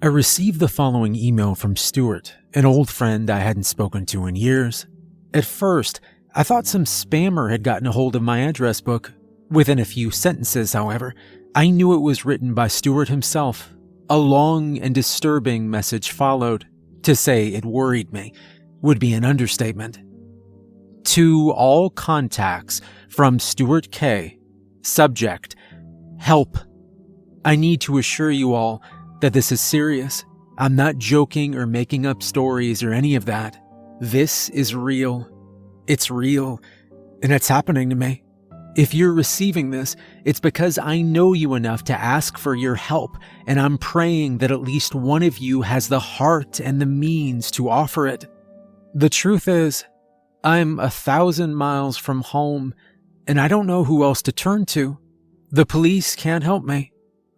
I received the following email from Stuart, an old friend I hadn't spoken to in years. At first, I thought some spammer had gotten a hold of my address book. Within a few sentences, however, I knew it was written by Stuart himself. A long and disturbing message followed. To say it worried me would be an understatement. To all contacts from Stuart K. Subject: help. I need to assure you all that this is serious. I'm not joking or making up stories or any of that. This is real. It's real, and it's happening to me. If you're receiving this, it's because I know you enough to ask for your help, and I'm praying that at least one of you has the heart and the means to offer it. The truth is, I'm 1,000 miles from home, and I don't know who else to turn to. The police can't help me.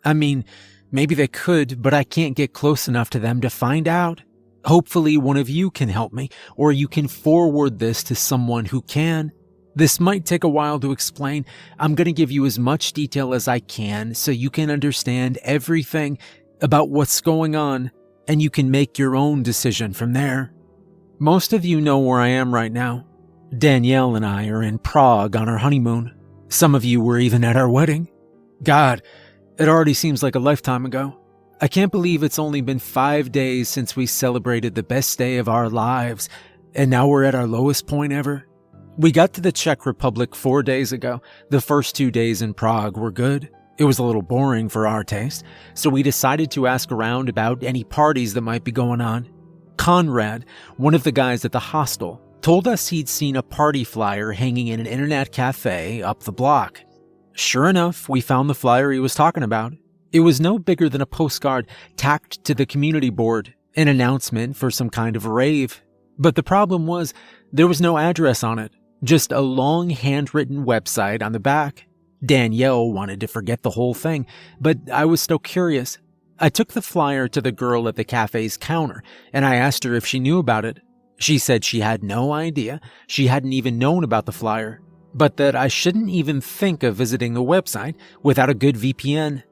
I mean, maybe they could, but I can't get close enough to them to find out. Hopefully one of you can help me, or you can forward this to someone who can. This might take a while to explain. I'm going to give you as much detail as I can so you can understand everything about what's going on, and you can make your own decision from there. Most of you know where I am right now. Danielle and I are in Prague on our honeymoon. Some of you were even at our wedding. God, it already seems like a lifetime ago. I can't believe it's only been 5 days since we celebrated the best day of our lives, and now we're at our lowest point ever. We got to the Czech Republic 4 days ago. The first 2 days in Prague were good. It was a little boring for our taste, so we decided to ask around about any parties that might be going on. Conrad, one of the guys at the hostel, told us he'd seen a party flyer hanging in an internet cafe up the block. Sure enough, we found the flyer he was talking about. It was no bigger than a postcard tacked to the community board, an announcement for some kind of rave. But the problem was, there was no address on it, just a long handwritten website on the back. Danielle wanted to forget the whole thing, but I was still curious. I took the flyer to the girl at the cafe's counter, and I asked her if she knew about it. She said she had no idea, she hadn't even known about the flyer, but that I shouldn't even think of visiting the website without a good VPN.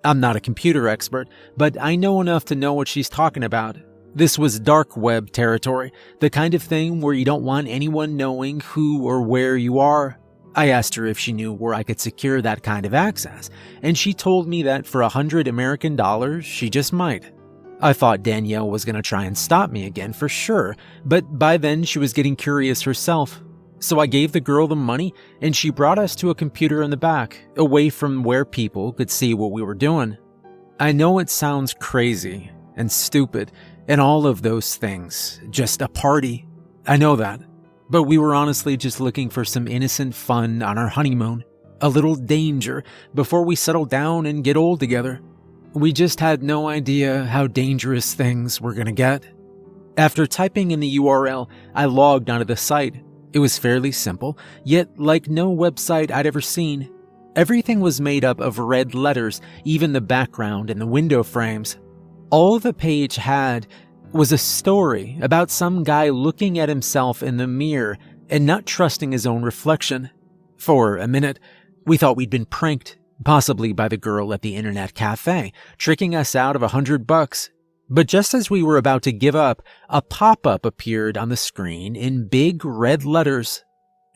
I'm not a computer expert, but I know enough to know what she's talking about. This was darkweb territory, the kind of thing where you don't want anyone knowing who or where you are. I asked her if she knew where I could secure that kind of access, and she told me that for $100 American, she just might. I thought Danielle was going to try and stop me again for sure, but by then she was getting curious herself. So I gave the girl the money, and she brought us to a computer in the back, away from where people could see what we were doing. I know it sounds crazy and stupid and all of those things, just a party. I know that. But we were honestly just looking for some innocent fun on our honeymoon, a little danger before we settle down and get old together. We just had no idea how dangerous things were going to get. After typing in the URL, I logged onto the site. It was fairly simple, yet like no website I'd ever seen. Everything was made up of red letters, even the background and the window frames. All the page had was a story about some guy looking at himself in the mirror and not trusting his own reflection. For a minute, we thought we'd been pranked, possibly by the girl at the internet cafe, tricking us out of $100. But just as we were about to give up, a pop-up appeared on the screen in big red letters.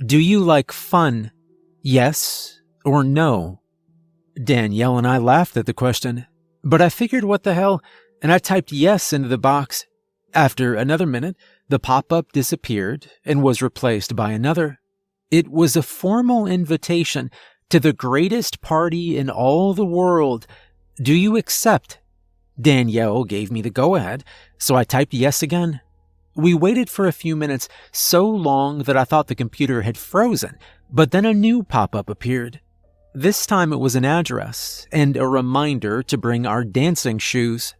Do you like fun? Yes or no? Danielle and I laughed at the question, but I figured what the hell, and I typed yes into the box. After another minute, the pop-up disappeared and was replaced by another. It was a formal invitation to the greatest party in all the world. Do you accept? Danielle gave me the go-ahead, so I typed yes again. We waited for a few minutes, so long that I thought the computer had frozen, but then a new pop-up appeared. This time it was an address and a reminder to bring our dancing shoes.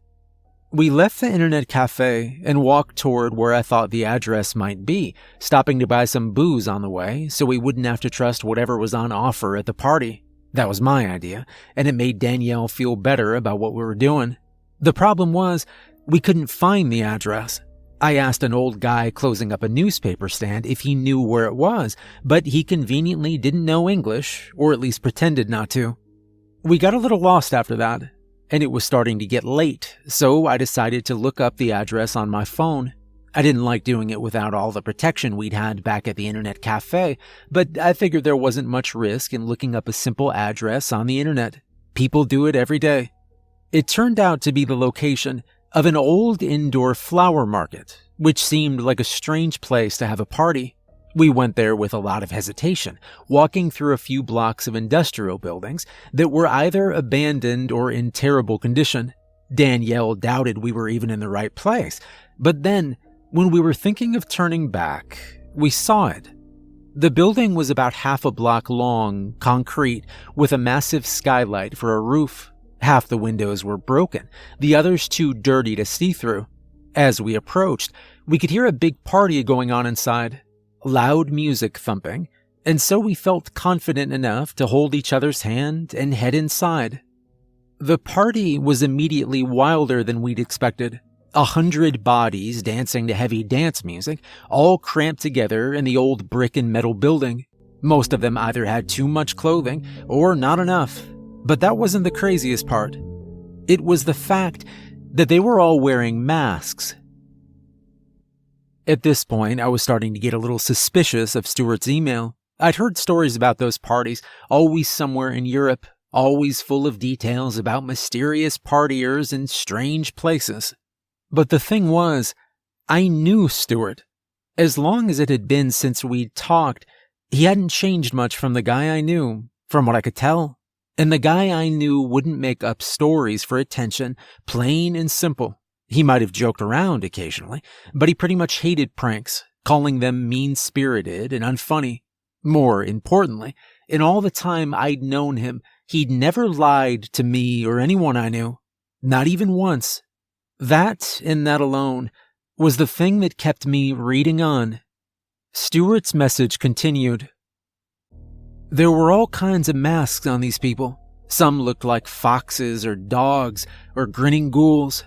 We left the internet cafe and walked toward where I thought the address might be, stopping to buy some booze on the way so we wouldn't have to trust whatever was on offer at the party. That was my idea, and it made Danielle feel better about what we were doing. The problem was, we couldn't find the address. I asked an old guy closing up a newspaper stand if he knew where it was, but he conveniently didn't know English, or at least pretended not to. We got a little lost after that, and it was starting to get late, so I decided to look up the address on my phone. I didn't like doing it without all the protection we'd had back at the internet cafe, but I figured there wasn't much risk in looking up a simple address on the internet. People do it every day. It turned out to be the location of an old indoor flower market, which seemed like a strange place to have a party. We went there with a lot of hesitation, walking through a few blocks of industrial buildings that were either abandoned or in terrible condition. Danielle doubted we were even in the right place, but then, when we were thinking of turning back, we saw it. The building was about half a block long, concrete, with a massive skylight for a roof. Half the windows were broken, the others too dirty to see through. As we approached, we could hear a big party going on inside, loud music thumping, and so we felt confident enough to hold each other's hand and head inside. The party was immediately wilder than we'd expected. 100 bodies dancing to heavy dance music, all cramped together in the old brick and metal building. Most of them either had too much clothing or not enough. But that wasn't the craziest part. It was the fact that they were all wearing masks. At this point, I was starting to get a little suspicious of Stuart's email. I'd heard stories about those parties, always somewhere in Europe, always full of details about mysterious partiers in strange places. But the thing was, I knew Stuart. As long as it had been since we'd talked, he hadn't changed much from the guy I knew, from what I could tell. And the guy I knew wouldn't make up stories for attention, plain and simple. He might have joked around occasionally, but he pretty much hated pranks, calling them mean-spirited and unfunny. More importantly, in all the time I'd known him, he'd never lied to me or anyone I knew. Not even once. That, and that alone, was the thing that kept me reading on. Stuart's message continued. There were all kinds of masks on these people. Some looked like foxes or dogs or grinning ghouls.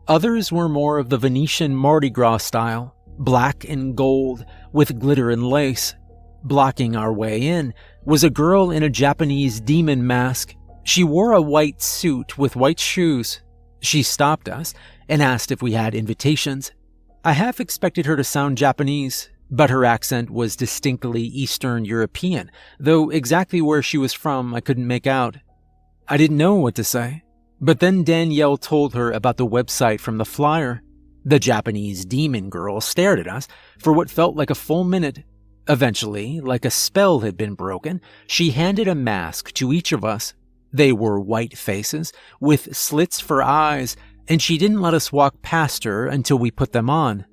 Others were more of the Venetian Mardi Gras style, black and gold with glitter and lace. Blocking our way in was a girl in a Japanese demon mask. She wore a white suit with white shoes. She stopped us and asked if we had invitations. I half expected her to sound Japanese, but her accent was distinctly Eastern European, though exactly where she was from I couldn't make out. I didn't know what to say, but then Danielle told her about the website from the flyer. The Japanese demon girl stared at us for what felt like a full minute. Eventually, like a spell had been broken, she handed a mask to each of us. They were white faces, with slits for eyes, and she didn't let us walk past her until we put them on.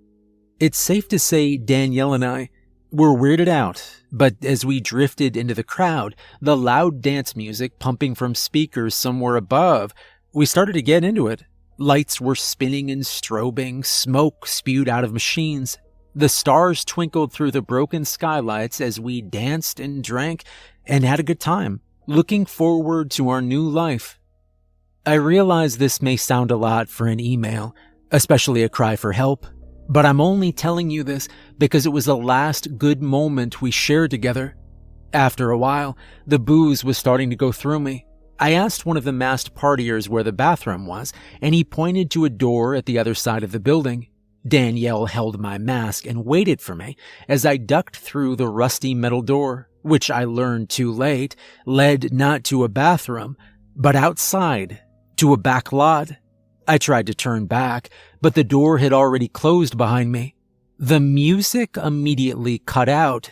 It's safe to say Danielle and I were weirded out, but as we drifted into the crowd, the loud dance music pumping from speakers somewhere above, we started to get into it. Lights were spinning and strobing, smoke spewed out of machines. The stars twinkled through the broken skylights as we danced and drank and had a good time, looking forward to our new life. I realize this may sound a lot for an email, especially a cry for help, but I'm only telling you this because it was the last good moment we shared together. After a while, the booze was starting to go through me. I asked one of the masked partiers where the bathroom was, and he pointed to a door at the other side of the building. Danielle held my mask and waited for me as I ducked through the rusty metal door, which I learned too late led not to a bathroom, but outside, to a back lot. I tried to turn back, but the door had already closed behind me. The music immediately cut out.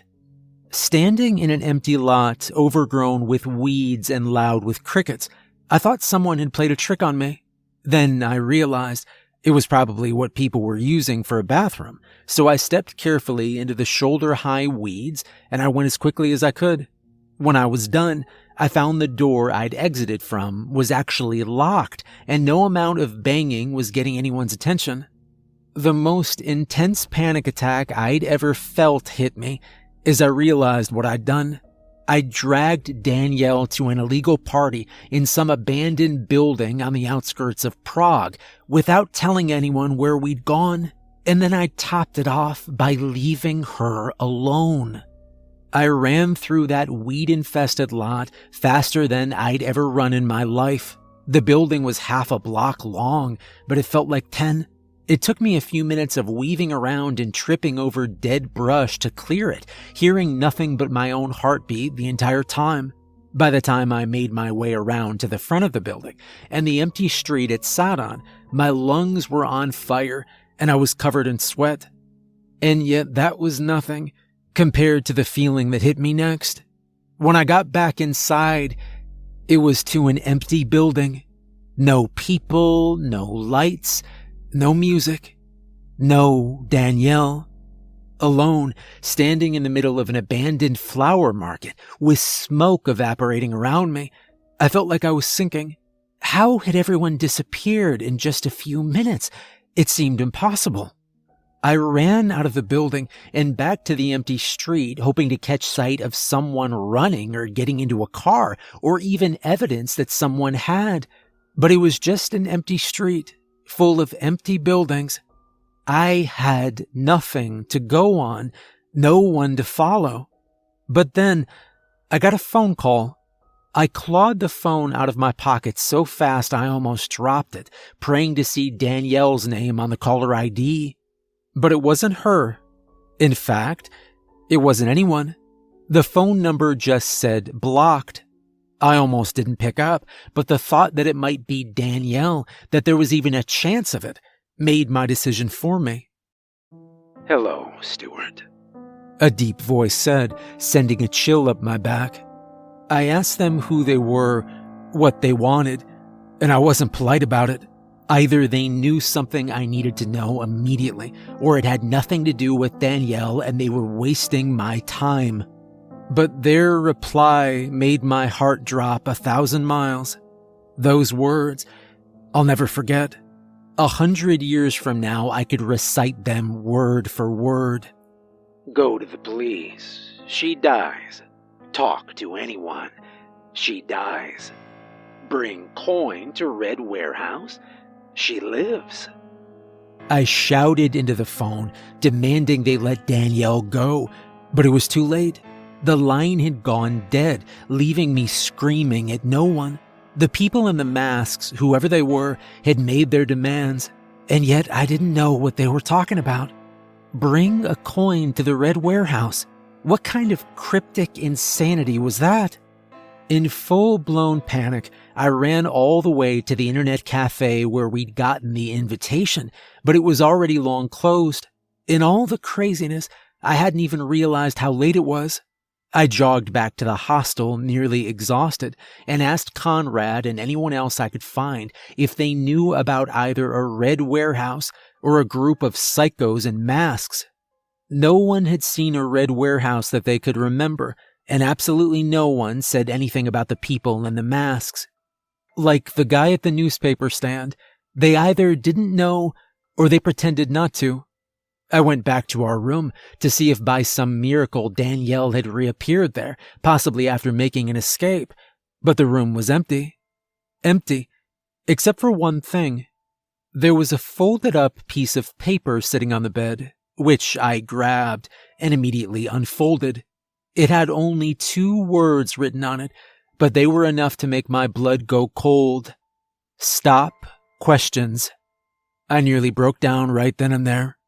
Standing in an empty lot overgrown with weeds and loud with crickets, I thought someone had played a trick on me. Then I realized it was probably what people were using for a bathroom, so I stepped carefully into the shoulder-high weeds and I went as quickly as I could. When I was done, I found the door I'd exited from was actually locked and no amount of banging was getting anyone's attention. The most intense panic attack I'd ever felt hit me as I realized what I'd done. I dragged Danielle to an illegal party in some abandoned building on the outskirts of Prague without telling anyone where we'd gone, and then I topped it off by leaving her alone. I ran through that weed-infested lot faster than I'd ever run in my life. The building was half a block long, but it felt like 10. It took me a few minutes of weaving around and tripping over dead brush to clear it, hearing nothing but my own heartbeat the entire time. By the time I made my way around to the front of the building and the empty street it sat on, my lungs were on fire and I was covered in sweat. And yet that was nothing compared to the feeling that hit me next. When I got back inside, it was to an empty building. No people, no lights, no music, no Danielle. Alone, standing in the middle of an abandoned flower market with smoke evaporating around me, I felt like I was sinking. How had everyone disappeared in just a few minutes? It seemed impossible. I ran out of the building and back to the empty street, hoping to catch sight of someone running or getting into a car, or even evidence that someone had. But it was just an empty street, full of empty buildings. I had nothing to go on, no one to follow. But then, I got a phone call. I clawed the phone out of my pocket so fast I almost dropped it, praying to see Danielle's name on the caller ID. But it wasn't her. In fact, it wasn't anyone. The phone number just said blocked. I almost didn't pick up, but the thought that it might be Danielle, that there was even a chance of it, made my decision for me. "Hello, Stuart," a deep voice said, sending a chill up my back. I asked them who they were, what they wanted, and I wasn't polite about it. Either they knew something I needed to know immediately, or it had nothing to do with Danielle and they were wasting my time. But their reply made my heart drop 1,000 miles. Those words, I'll never forget. 100 years from now, I could recite them word for word. "Go to the police. She dies. Talk to anyone. She dies. Bring coin to Red Warehouse. She lives." I shouted into the phone, demanding they let Danielle go, but it was too late. The line had gone dead, leaving me screaming at no one. The people in the masks, whoever they were, had made their demands, and yet I didn't know what they were talking about. Bring a coin to the Red Warehouse. What kind of cryptic insanity was that? In full-blown panic, I ran all the way to the internet cafe where we'd gotten the invitation, but it was already long closed. In all the craziness, I hadn't even realized how late it was. I jogged back to the hostel, nearly exhausted, and asked Conrad and anyone else I could find if they knew about either a Red Warehouse or a group of psychos in masks. No one had seen a Red Warehouse that they could remember, and absolutely no one said anything about the people in the masks. Like the guy at the newspaper stand, they either didn't know or they pretended not to. I went back to our room to see if by some miracle Danielle had reappeared there, possibly after making an escape, but the room was empty. Empty, except for one thing. There was a folded-up piece of paper sitting on the bed, which I grabbed and immediately unfolded. It had only 2 words written on it, but they were enough to make my blood go cold. Stop questions. I nearly broke down right then and there.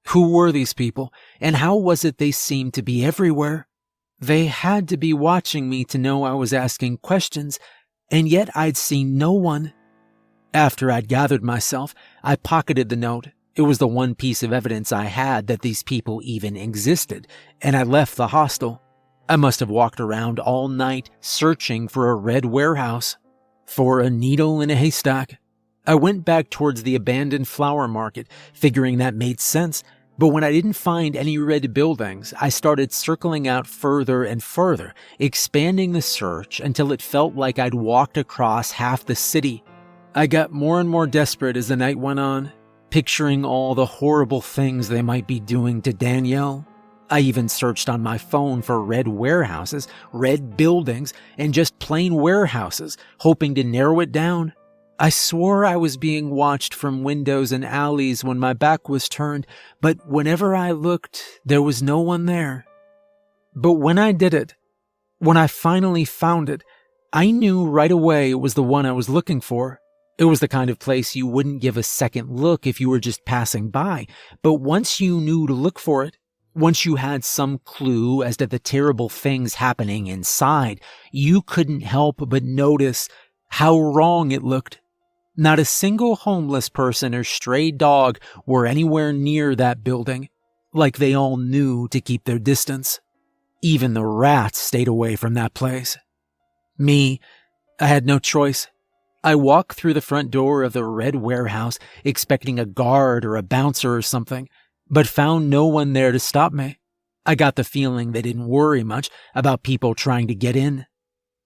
Who were these people, and how was it they seemed to be everywhere? They had to be watching me to know I was asking questions, and yet I'd seen no one. After I'd gathered myself, I pocketed the note. It was the one piece of evidence I had that these people even existed, and I left the hostel. I must have walked around all night searching for a Red Warehouse, for a needle in a haystack. I went back towards the abandoned flower market, figuring that made sense, but when I didn't find any red buildings, I started circling out further and further, expanding the search until it felt like I'd walked across half the city. I got more and more desperate as the night went on, picturing all the horrible things they might be doing to Danielle. I even searched on my phone for red warehouses, red buildings, and just plain warehouses, hoping to narrow it down. I swore I was being watched from windows and alleys when my back was turned, but whenever I looked, there was no one there. But when I did it, when I finally found it, I knew right away it was the one I was looking for. It was the kind of place you wouldn't give a second look if you were just passing by, but once you knew to look for it, once you had some clue as to the terrible things happening inside, you couldn't help but notice how wrong it looked. Not a single homeless person or stray dog were anywhere near that building, like they all knew to keep their distance. Even the rats stayed away from that place. Me, I had no choice. I walked through the front door of the red warehouse expecting a guard or a bouncer or something, but found no one there to stop me. I got the feeling they didn't worry much about people trying to get in.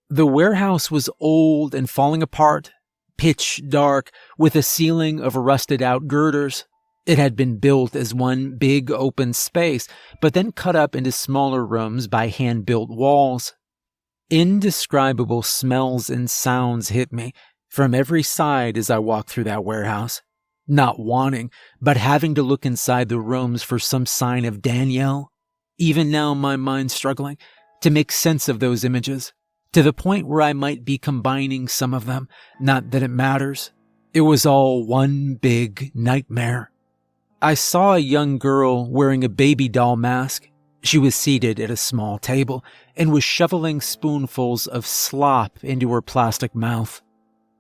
The warehouse was old and falling apart, pitch dark, with a ceiling of rusted out girders. It had been built as one big open space, but then cut up into smaller rooms by hand-built walls. Indescribable smells and sounds hit me from every side as I walked through that warehouse, not wanting, but having to look inside the rooms for some sign of Danielle. Even now my mind's struggling to make sense of those images, to the point where I might be combining some of them, not that it matters. It was all one big nightmare. I saw a young girl wearing a baby doll mask. She was seated at a small table and was shoveling spoonfuls of slop into her plastic mouth.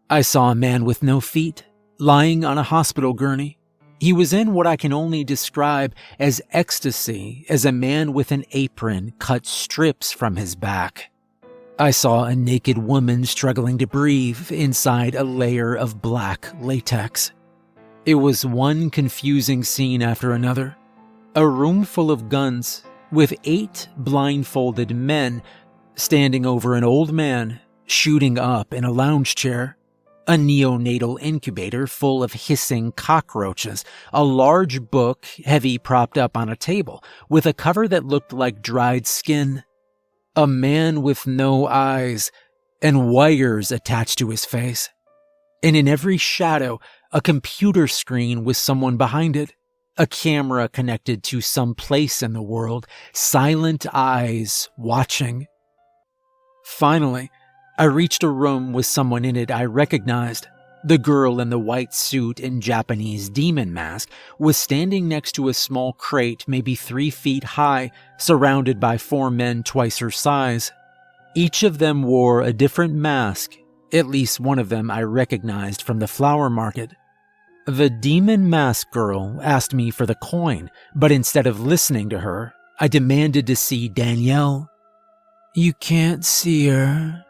I saw a man with no feet, lying on a hospital gurney. He was in what I can only describe as ecstasy as a man with an apron cut strips from his back. I saw a naked woman struggling to breathe inside a layer of black latex. It was one confusing scene after another. A room full of guns, with 8 blindfolded men standing over an old man shooting up in a lounge chair. A neonatal incubator full of hissing cockroaches, a large book heavy propped up on a table with a cover that looked like dried skin, a man with no eyes and wires attached to his face, and in every shadow a computer screen with someone behind it, a camera connected to some place in the world, silent eyes watching. Finally, I reached a room with someone in it I recognized. The girl in the white suit and Japanese demon mask was standing next to a small crate maybe 3 feet high, surrounded by 4 men twice her size. Each of them wore a different mask. At least one of them I recognized from the flower market. The demon mask girl asked me for the coin, but instead of listening to her, I demanded to see Danielle. "You can't see her.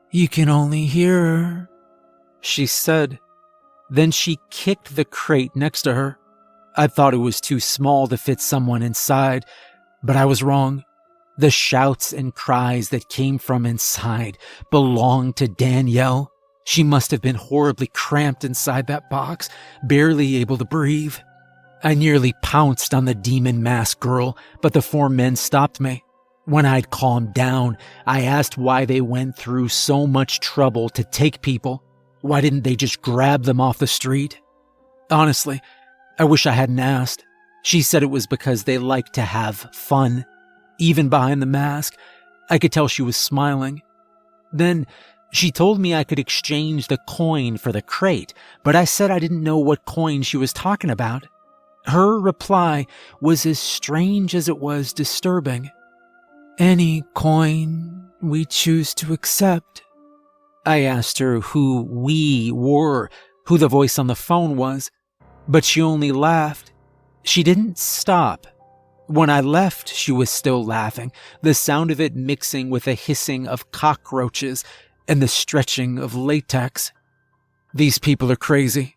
You can only hear her," she said. Then she kicked the crate next to her. I thought it was too small to fit someone inside, but I was wrong. The shouts and cries that came from inside belonged to Danielle. She must have been horribly cramped inside that box, barely able to breathe. I nearly pounced on the demon mask girl, but the 4 men stopped me. When I'd calmed down, I asked why they went through so much trouble to take people. Why didn't they just grab them off the street? Honestly, I wish I hadn't asked. She said it was because they like to have fun. Even behind the mask, I could tell she was smiling. Then she told me I could exchange the coin for the crate, but I said I didn't know what coin she was talking about. Her reply was as strange as it was disturbing. "Any coin we choose to accept." I asked her who we were, who the voice on the phone was, but she only laughed. She didn't stop. When I left, she was still laughing, the sound of it mixing with the hissing of cockroaches and the stretching of latex. These people are crazy.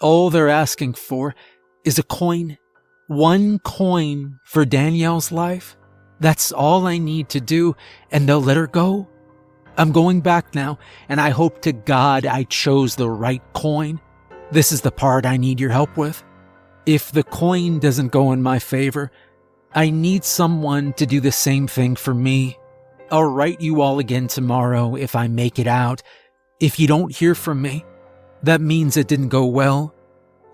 All they're asking for is a coin. 1 coin for Danielle's life. That's all I need to do, and they'll let her go. I'm going back now, and I hope to God I chose the right coin. This is the part I need your help with. If the coin doesn't go in my favor, I need someone to do the same thing for me. I'll write you all again tomorrow if I make it out. If you don't hear from me, that means it didn't go well.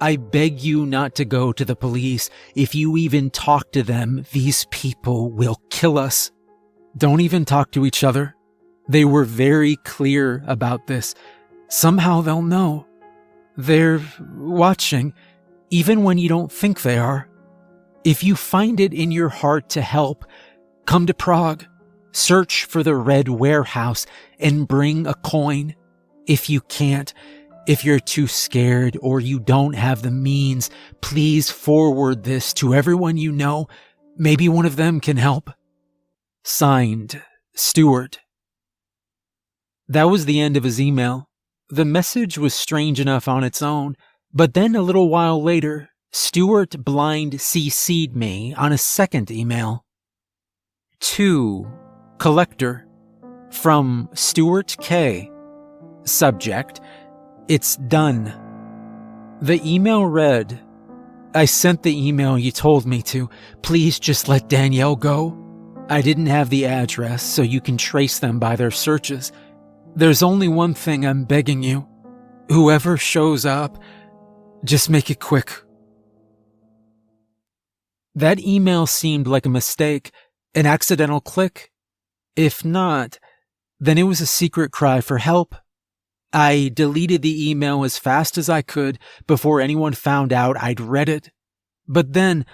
I beg you not to go to the police. If you even talk to them, these people will kill us. Don't even talk to each other. They were very clear about this. Somehow they'll know. They're watching, even when you don't think they are. If you find it in your heart to help, come to Prague, search for the Red Warehouse, and bring a coin. If you can't, if you're too scared or you don't have the means, please forward this to everyone you know. Maybe one of them can help. Signed, Stuart. That was the end of his email. The message was strange enough on its own, but then a little while later, Stuart blind CC'd me on a second email. To Collector from Stuart K. Subject, it's done. The email read, I sent the email you told me to. Please just let Danielle go. I didn't have the address, so you can trace them by their searches. There's only one thing I'm begging you. Whoever shows up, just make it quick. That email seemed like a mistake, an accidental click. If not, then it was a secret cry for help. I deleted the email as fast as I could before anyone found out I'd read it. But then,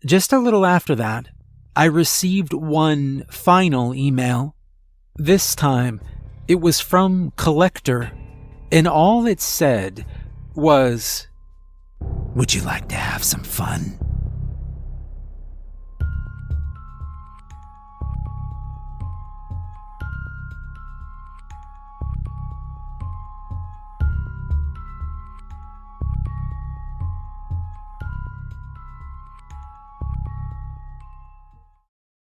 just a little after that, I received one final email. This time, it was from Collector, and all it said was, Would you like to have some fun?